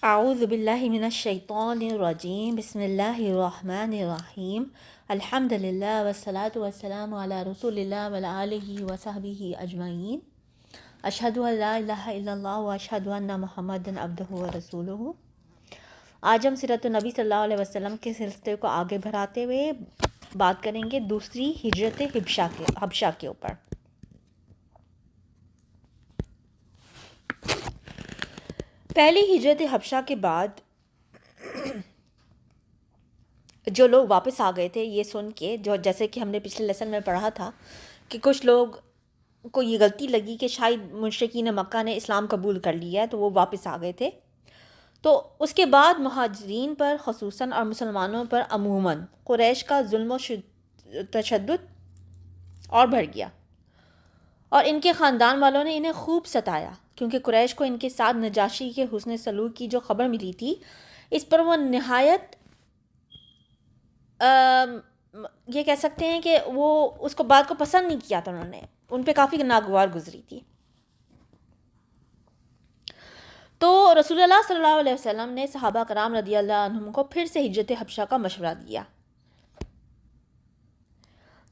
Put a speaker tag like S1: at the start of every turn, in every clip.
S1: اعوذ باللہ من الشیطان الرجیم بسم اللہ الرحمن الرحیم الحمد للہ والصلاة والسلام علی رسول اللہ وعلی آلہ وصحبہ اجمعین اشہد ان لا الہ الا اللہ واشہد ان محمدا عبدہ ورسولہ۔ آج ہم سیرت النبی صلی اللہ علیہ وسلم کے سلسلے کو آگے بڑھاتے ہوئے بات کریں گے دوسری ہجرت حبشہ کے اوپر۔ پہلی ہجرت حبشہ کے بعد جو لوگ واپس آ گئے تھے یہ سن کے، جو جیسے کہ ہم نے پچھلے لیسن میں پڑھا تھا کہ کچھ لوگ کو یہ غلطی لگی کہ شاید مشرکین مکہ نے اسلام قبول کر لیا ہے تو وہ واپس آ گئے تھے، تو اس کے بعد مہاجرین پر خصوصاً اور مسلمانوں پر عموماً قریش کا ظلم و تشدد اور بڑھ گیا، اور ان کے خاندان والوں نے انہیں خوب ستایا کیونکہ قریش کو ان کے ساتھ نجاشی کے حسن سلوک کی جو خبر ملی تھی اس پر وہ نہایت یہ کہہ سکتے ہیں کہ وہ اس کو بات کو پسند نہیں کیا تھا، انہوں نے ان پہ کافی ناگوار گزری تھی۔ تو رسول اللہ صلی اللہ علیہ وسلم نے صحابہ کرام رضی اللہ عنہم کو پھر سے ہجرت حبشہ کا مشورہ دیا،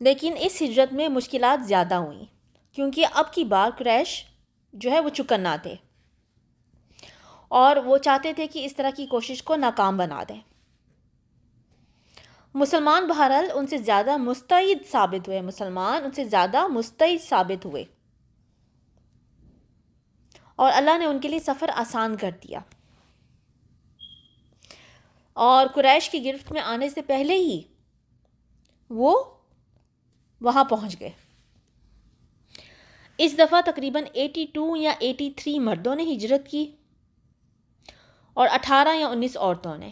S1: لیکن اس ہجرت میں مشکلات زیادہ ہوئیں کیونکہ اب کی بار قریش جو ہے وہ چکنا تھے اور وہ چاہتے تھے کہ اس طرح کی کوشش کو ناکام بنا دیں۔ مسلمان بہرحال ان سے زیادہ مستعد ثابت ہوئے اور اللہ نے ان کے لیے سفر آسان کر دیا، اور قریش کی گرفت میں آنے سے پہلے ہی وہ وہاں پہنچ گئے۔ اس دفعہ تقریباً 82 یا 83 مردوں نے ہجرت کی اور 18 یا 19 عورتوں نے۔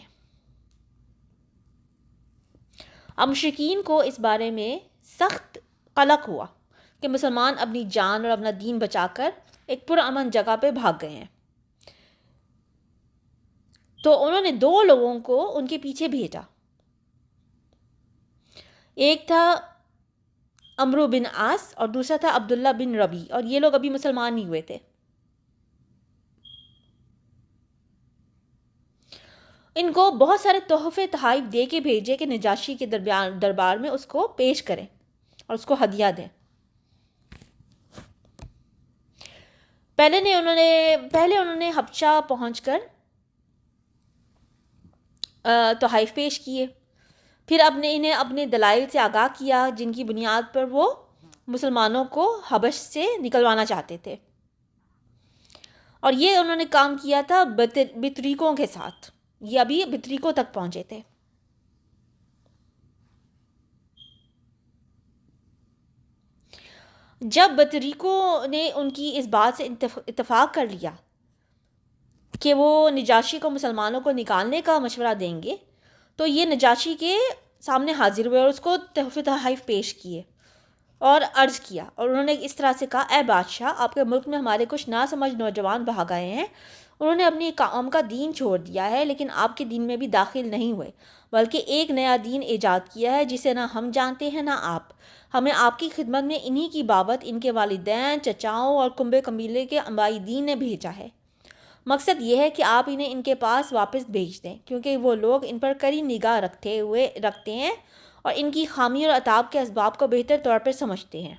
S1: اب مشرکین کو اس بارے میں سخت قلق ہوا کہ مسلمان اپنی جان اور اپنا دین بچا کر ایک پرامن جگہ پہ بھاگ گئے ہیں، تو انہوں نے 2 لوگوں کو ان کے پیچھے بھیجا۔ ایک تھا عمرو بن عاص اور دوسرا تھا عبداللہ بن ربی، اور یہ لوگ ابھی مسلمان نہیں ہوئے تھے۔ ان کو بہت سارے تحفے تحائف دے کے بھیجے کہ نجاشی کے دربار میں اس کو پیش کریں اور اس کو ہدیہ دیں۔ پہلے انہوں نے حبشہ پہنچ کر تحائف پیش کیے، پھر انہیں اپنے دلائل سے آگاہ کیا جن کی بنیاد پر وہ مسلمانوں کو حبش سے نکلوانا چاہتے تھے، اور یہ انہوں نے کام کیا تھا بطریقوں کے ساتھ، یہ ابھی بطریقوں تک پہنچے تھے۔ جب بطریقوں نے ان کی اس بات سے اتفاق کر لیا کہ وہ نجاشی کو مسلمانوں کو نکالنے کا مشورہ دیں گے، تو یہ نجاشی کے سامنے حاضر ہوئے اور اس کو تحفے تحائف پیش کیے اور عرض کیا، اور انہوں نے اس طرح سے کہا: اے بادشاہ، آپ کے ملک میں ہمارے کچھ ناسمجھ نوجوان بھاگ آئے ہیں، انہوں نے اپنی قوم کا دین چھوڑ دیا ہے لیکن آپ کے دین میں بھی داخل نہیں ہوئے، بلکہ ایک نیا دین ایجاد کیا ہے جسے نہ ہم جانتے ہیں نہ آپ۔ ہمیں آپ کی خدمت میں انہی کی بابت ان کے والدین، چچاؤں اور کنبے قبیلے کے انبائی دین نے بھیجا ہے۔ مقصد یہ ہے کہ آپ انہیں ان کے پاس واپس بھیج دیں کیونکہ وہ لوگ ان پر کڑی نگاہ رکھتے ہیں اور ان کی خامی اور عتاب کے اسباب کو بہتر طور پر سمجھتے ہیں۔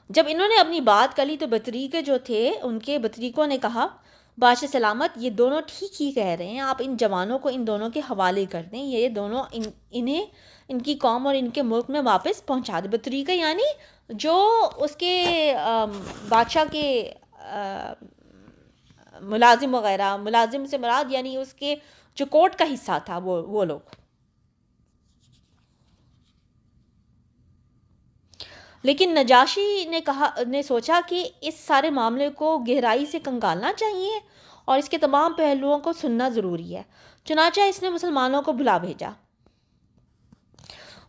S1: جب انہوں نے اپنی بات کر لی تو بطریقے جو تھے ان کے بطریقوں نے کہا: بادشاہ سلامت، یہ دونوں ٹھیک ہی کہہ رہے ہیں، آپ ان جوانوں کو ان دونوں کے حوالے کر دیں، یہ دونوں انہیں ان کی قوم اور ان کے ملک میں واپس پہنچا دیں۔ بطریقہ یعنی جو اس کے بادشاہ کے ملازم وغیرہ، ملازم سے مراد یعنی اس کے جو کورٹ کا حصہ تھا وہ لوگ۔ لیکن نجاشی نے سوچا کہ اس سارے معاملے کو گہرائی سے کنگالنا چاہیے اور اس کے تمام پہلوؤں کو سننا ضروری ہے، چنانچہ اس نے مسلمانوں کو بلا بھیجا۔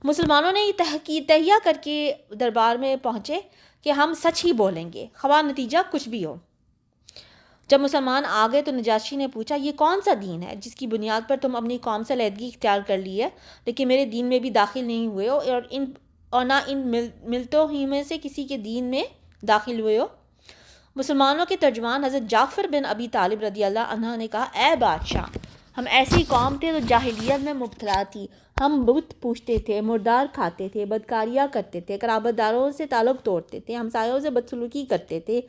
S1: مسلمانوں نے یہ تہیہ کر کے دربار میں پہنچے کہ ہم سچ ہی بولیں گے خواہ نتیجہ کچھ بھی ہو۔ جب مسلمان آ گئے تو نجاشی نے پوچھا: یہ کون سا دین ہے جس کی بنیاد پر تم اپنی قوم سے علیحدگی اختیار کر لی ہے لیکن میرے دین میں بھی داخل نہیں ہوئے ہو اور نہ ان ملتوں ہی میں سے کسی کے دین میں داخل ہوئے ہو؟ مسلمانوں کے ترجمان حضرت جعفر بن ابی طالب رضی اللہ عنہ نے کہا اے بادشاہ، ہم ایسی قوم تھے جو جاہلیت میں مبتلا تھی، ہم بت پوجتے تھے، مردار کھاتے تھے، بدکاریاں کرتے تھے، قرابت داروں سے تعلق توڑتے تھے، ہمسایوں سے بدسلوکی کرتے تھے،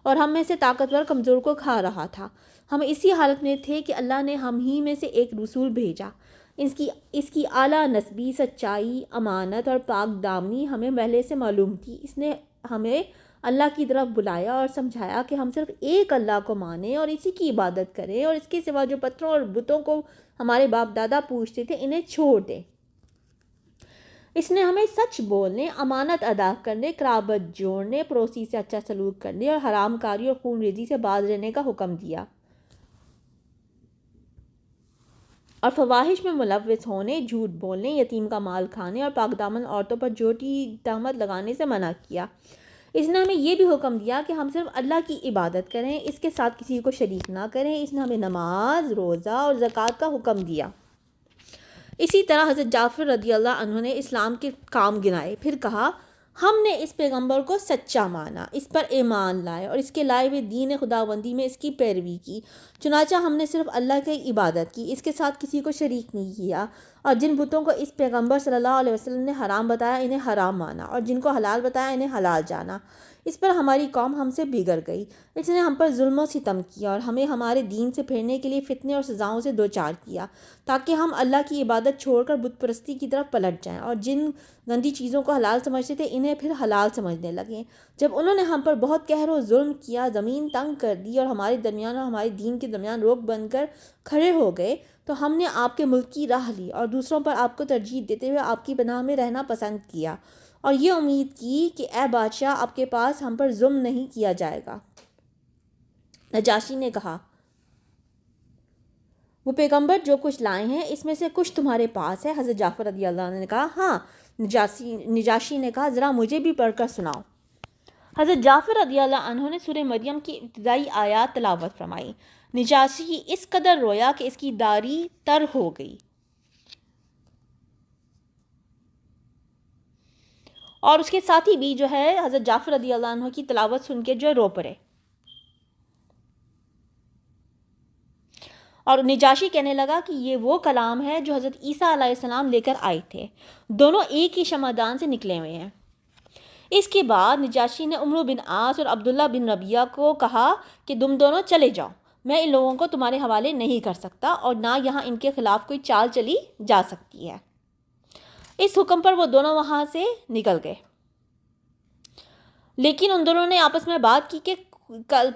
S1: اور ہم میں سے طاقتور کمزور کو کھا رہا تھا۔ ہم اسی حالت میں تھے کہ اللہ نے ہم ہی میں سے ایک رسول بھیجا، اس کی اعلیٰ نسبی، سچائی، امانت اور پاک دامنی ہمیں پہلے سے معلوم تھی۔ اس نے ہمیں اللہ کی طرف بلایا اور سمجھایا کہ ہم صرف ایک اللہ کو مانیں اور اسی کی عبادت کریں، اور اس کے سوا جو پتھروں اور بتوں کو ہمارے باپ دادا پوجتے تھے انہیں چھوڑ دیں۔ اس نے ہمیں سچ بولنے، امانت ادا کرنے، قرابت جوڑنے، پڑوسی سے اچھا سلوک کرنے اور حرام کاری اور خون ریزی سے باز رہنے کا حکم دیا، اور فواحش میں ملوث ہونے، جھوٹ بولنے، یتیم کا مال کھانے اور پاک دامن عورتوں پر جھوٹی تہمت لگانے سے منع کیا۔ اس نے ہمیں یہ بھی حکم دیا کہ ہم صرف اللہ کی عبادت کریں، اس کے ساتھ کسی کو شریک نہ کریں۔ اس نے ہمیں نماز، روزہ اور زکوٰۃ کا حکم دیا۔ اسی طرح حضرت جعفر رضی اللہ عنہ نے اسلام کے کام گنائے، پھر کہا ہم نے اس پیغمبر کو سچا مانا، اس پر ایمان لائے اور اس کے لائے ہوئے دین خداوندی میں اس کی پیروی کی۔ چنانچہ ہم نے صرف اللہ کی عبادت کی، اس کے ساتھ کسی کو شریک نہیں کیا، اور جن بتوں کو اس پیغمبر صلی اللہ علیہ وسلم نے حرام بتایا انہیں حرام مانا، اور جن کو حلال بتایا انہیں حلال جانا۔ اس پر ہماری قوم ہم سے بگڑ گئی، اس نے ہم پر ظلم و ستم کیا اور ہمیں ہمارے دین سے پھرنے کے لیے فتنے اور سزاؤں سے دوچار کیا، تاکہ ہم اللہ کی عبادت چھوڑ کر بت پرستی کی طرف پلٹ جائیں، اور جن گندی چیزوں کو حلال سمجھتے تھے انہیں پھر حلال سمجھنے لگیں۔ جب انہوں نے ہم پر بہت قہر و ظلم کیا، زمین تنگ کر دی اور ہمارے درمیان اور ہمارے دین کے درمیان روک بن کر کھڑے ہو گئے، تو ہم نے آپ کے ملک کی راہ لی اور دوسروں پر آپ کو ترجیح دیتے ہوئے آپ کی پناہ میں رہنا پسند کیا، اور یہ امید کی کہ اے بادشاہ آپ کے پاس ہم پر ظلم نہیں کیا جائے گا۔ نجاشی نے کہا وہ پیغمبر جو کچھ لائے ہیں اس میں سے کچھ تمہارے پاس ہے؟ حضرت جعفر رضی اللہ عنہ نے کہا ہاں۔ نجاشی نے کہا ذرا مجھے بھی پڑھ کر سناؤ۔ حضرت جعفر رضی اللہ عنہ نے سورہ مریم کی ابتدائی آیات تلاوت فرمائی۔ نجاشی اس قدر رویا کہ اس کی داڑھی تر ہو گئی، اور اس کے ساتھی بھی جو ہے حضرت جعفر رضی اللہ عنہ کی تلاوت سن کے جو رو پڑے، اور نجاشی کہنے لگا کہ یہ وہ کلام ہے جو حضرت عیسیٰ علیہ السلام لے کر آئے تھے، دونوں ایک ہی شمعدان سے نکلے ہوئے ہیں۔ اس کے بعد نجاشی نے عمرو بن عاص اور عبداللہ بن ربیعہ کو کہا کہ تم دونوں چلے جاؤ، میں ان لوگوں کو تمہارے حوالے نہیں کر سکتا، اور نہ یہاں ان کے خلاف کوئی چال چلی جا سکتی ہے۔ اس حکم پر وہ دونوں وہاں سے نکل گئے، لیکن ان دونوں نے آپس میں بات کی کہ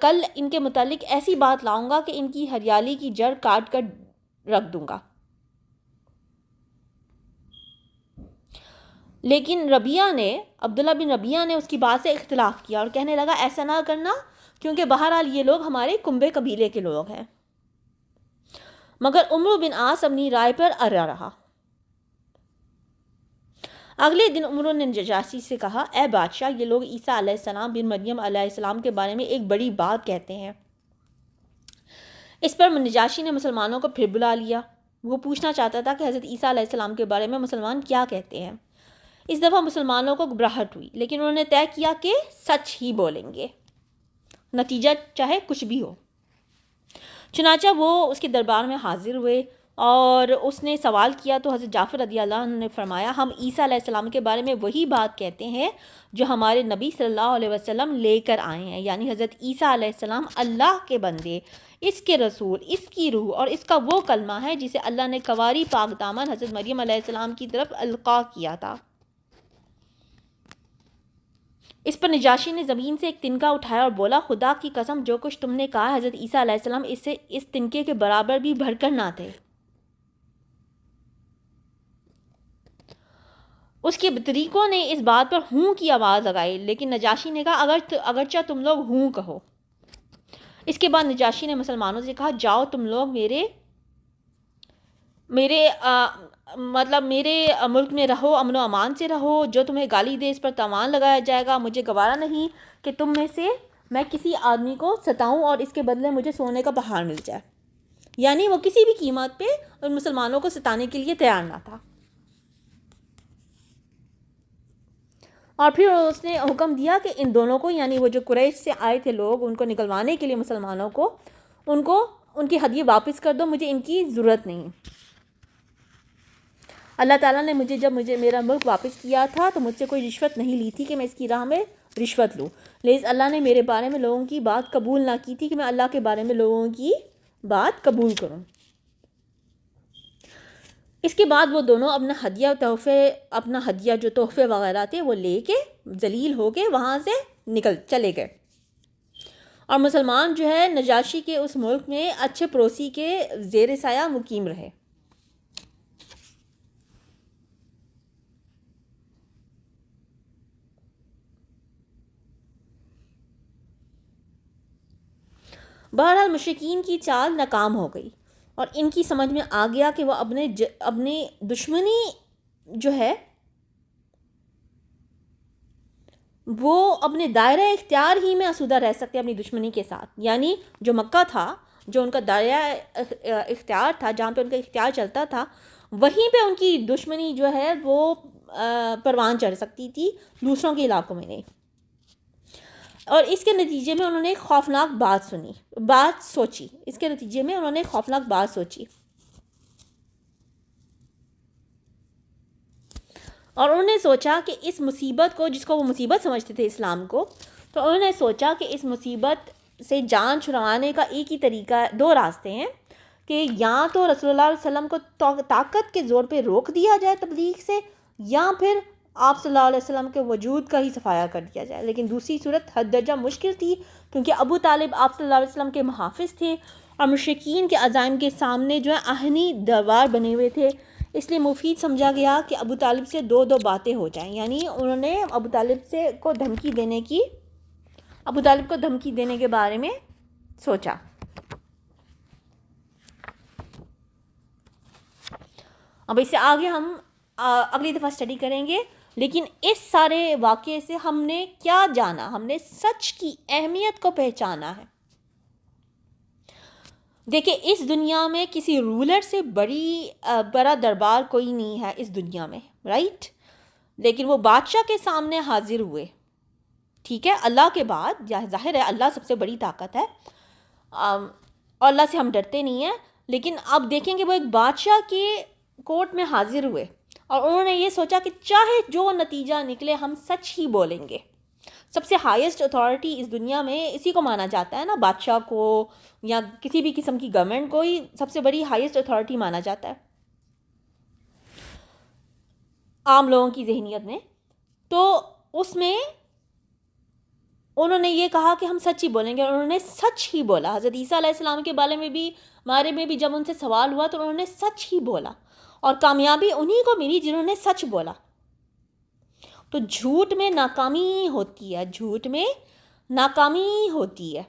S1: کل ان کے متعلق ایسی بات لاؤں گا کہ ان کی ہریالی کی جڑ کاٹ کر رکھ دوں گا۔ لیکن عبداللہ بن ربیعہ نے اس کی بات سے اختلاف کیا اور کہنے لگا ایسا نہ کرنا، کیونکہ بہرحال یہ لوگ ہمارے کنبے قبیلے کے لوگ ہیں۔ مگر عمرو بن عاص اپنی رائے پر اڑا رہا۔ اگلے دن عمرو نے نجاشی سے کہا اے بادشاہ، یہ لوگ عیسیٰ علیہ السلام بن مریم علیہ السلام کے بارے میں ایک بڑی بات کہتے ہیں۔ اس پر نجاشی نے مسلمانوں کو پھر بلا لیا۔ وہ پوچھنا چاہتا تھا کہ حضرت عیسیٰ علیہ السلام کے بارے میں مسلمان کیا کہتے ہیں۔ اس دفعہ مسلمانوں کو گھبراہٹ ہوئی، لیکن انہوں نے طے کیا کہ سچ ہی بولیں گے، نتیجہ چاہے کچھ بھی ہو۔ چنانچہ وہ اس کے دربار میں حاضر ہوئے اور اس نے سوال کیا تو حضرت جعفر رضی اللہ عنہ نے فرمایا ہم عیسیٰ علیہ السلام کے بارے میں وہی بات کہتے ہیں جو ہمارے نبی صلی اللہ علیہ وسلم لے کر آئے ہیں، یعنی حضرت عیسیٰ علیہ السلام اللہ کے بندے، اس کے رسول، اس کی روح اور اس کا وہ کلمہ ہے جسے اللہ نے کنواری پاک دامن حضرت مریم علیہ السلام کی طرف القاء کیا تھا۔ اس پر نجاشی نے زمین سے ایک تنکا اٹھایا اور بولا خدا کی قسم جو کچھ تم نے کہا حضرت عیسیٰ علیہ السلام اس تنکے کے برابر بھی بھر کر نہ تھے۔ اس کے طریقوں نے اس بات پر ہوں کی آواز لگائی، لیکن نجاشی نے کہا اگرچہ تم لوگ ہوں کہو۔ اس کے بعد نجاشی نے مسلمانوں سے کہا جاؤ تم لوگ میرے ملک میں رہو، امن و امان سے رہو، جو تمہیں گالی دے اس پر تاوان لگایا جائے گا۔ مجھے گوارا نہیں کہ تم میں سے میں کسی آدمی کو ستاؤں اور اس کے بدلے مجھے سونے کا پہاڑ مل جائے، یعنی وہ کسی بھی قیمت پہ ان مسلمانوں کو ستانے کے لیے تیار نہ تھا۔ اور پھر اس نے حکم دیا کہ ان دونوں کو، یعنی وہ جو قریش سے آئے تھے لوگ، ان کو نکلوانے کے لیے مسلمانوں کو ان کی ہدیے واپس کر دو، مجھے ان کی ضرورت نہیں۔ اللہ تعالیٰ نے جب میرا ملک واپس کیا تھا تو مجھ سے کوئی رشوت نہیں لی تھی کہ میں اس کی راہ میں رشوت لوں، لیکن اللہ نے میرے بارے میں لوگوں کی بات قبول نہ کی تھی کہ میں اللہ کے بارے میں لوگوں کی بات قبول کروں۔ اس کے بعد وہ دونوں اپنا ہدیہ جو تحفے وغیرہ تھے وہ لے کے ذلیل ہو کے وہاں سے چلے گئے، اور مسلمان جو ہے نجاشی کے اس ملک میں اچھے پڑوسی کے زیر سایہ مقیم رہے۔ بہرحال مشرکین کی چال ناکام ہو گئی، اور ان کی سمجھ میں آ گیا کہ وہ اپنی دشمنی جو ہے وہ اپنے دائرہ اختیار ہی میں آسودہ رہ سکتے اپنی دشمنی کے ساتھ، یعنی جو مکہ تھا، جو ان کا دائرہ اختیار تھا، جہاں پہ ان کا اختیار چلتا تھا، وہیں پہ ان کی دشمنی جو ہے وہ پروان چڑھ سکتی تھی، دوسروں کے علاقوں میں نہیں۔ اور اس کے نتیجے میں انہوں نے ایک خوفناک بات سوچی، اور انہوں نے سوچا کہ اس مصیبت کو، جس کو وہ مصیبت سمجھتے تھے اسلام کو، تو انہوں نے سوچا کہ اس مصیبت سے جان چھڑانے کا ایک ہی طریقہ، دو راستے ہیں، کہ یا تو رسول اللہ علیہ وسلم کو طاقت کے زور پہ روک دیا جائے تبلیغ سے، یا پھر آپ صلی اللہ علیہ وسلم کے وجود کا ہی صفایا کر دیا جائے۔ لیکن دوسری صورت حد درجہ مشکل تھی، کیونکہ ابو طالب آپ صلی اللہ علیہ وسلم کے محافظ تھے، اور مشرکین کے عزائم کے سامنے جو ہے آہنی دیوار بنے ہوئے تھے۔ اس لیے مفید سمجھا گیا کہ ابو طالب سے دو باتیں ہو جائیں، یعنی انہوں نے ابو طالب کو دھمکی دینے کے بارے میں سوچا۔ اب اس سے آگے ہم اگلی دفعہ اسٹڈی کریں گے، لیکن اس سارے واقعے سے ہم نے کیا جانا؟ ہم نے سچ کی اہمیت کو پہچانا ہے۔ دیکھیں، اس دنیا میں کسی رولر سے بڑا دربار کوئی نہیں ہے اس دنیا میں، رائٹ؟ لیکن وہ بادشاہ کے سامنے حاضر ہوئے، ٹھیک ہے، اللہ کے بعد، ظاہر ہے اللہ سب سے بڑی طاقت ہے، اور اللہ سے ہم ڈرتے نہیں ہیں، لیکن اب دیکھیں کہ وہ ایک بادشاہ کے کورٹ میں حاضر ہوئے، اور انہوں نے یہ سوچا کہ چاہے جو نتیجہ نکلے ہم سچ ہی بولیں گے۔ سب سے ہائیسٹ اتھارٹی اس دنیا میں اسی کو مانا جاتا ہے نا، بادشاہ کو یا کسی بھی قسم کی گورنمنٹ کو ہی سب سے بڑی ہائیسٹ اتھارٹی مانا جاتا ہے عام لوگوں کی ذہنیت میں۔ تو اس میں انہوں نے یہ کہا کہ ہم سچ ہی بولیں گے، اور انہوں نے سچ ہی بولا۔ حضرت عیسیٰ علیہ السلام کے بارے میں بھی جب ان سے سوال ہوا تو انہوں نے سچ ہی بولا، اور کامیابی انہی کو ملی جنہوں نے سچ بولا۔ تو جھوٹ میں ناکامی ہوتی ہے،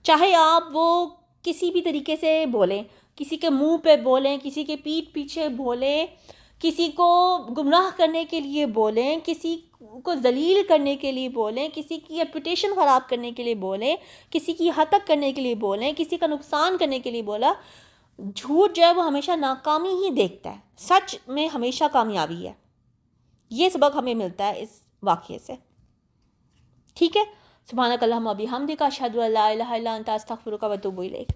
S1: چاہے آپ وہ کسی بھی طریقے سے بولیں، کسی کے منہ پہ بولیں، کسی کے پیٹھ پیچھے بولیں، کسی کو گمراہ کرنے کے لیے بولیں، کسی کو ذلیل کرنے کے لیے بولیں، کسی کی ریپوٹیشن خراب کرنے کے لیے بولیں، کسی کی ہتک کرنے کے لیے بولیں، کسی کا نقصان کرنے کے لیے بولا، جھوٹ جو ہے وہ ہمیشہ ناکامی ہی دیکھتا ہے، سچ میں ہمیشہ کامیابی ہے۔ یہ سبق ہمیں ملتا ہے اس واقعے سے، ٹھیک ہے۔ سبحانک اللہم و بحمدک، اشہد ان لا الہ الا انت، استغفرک و اتوب الیک۔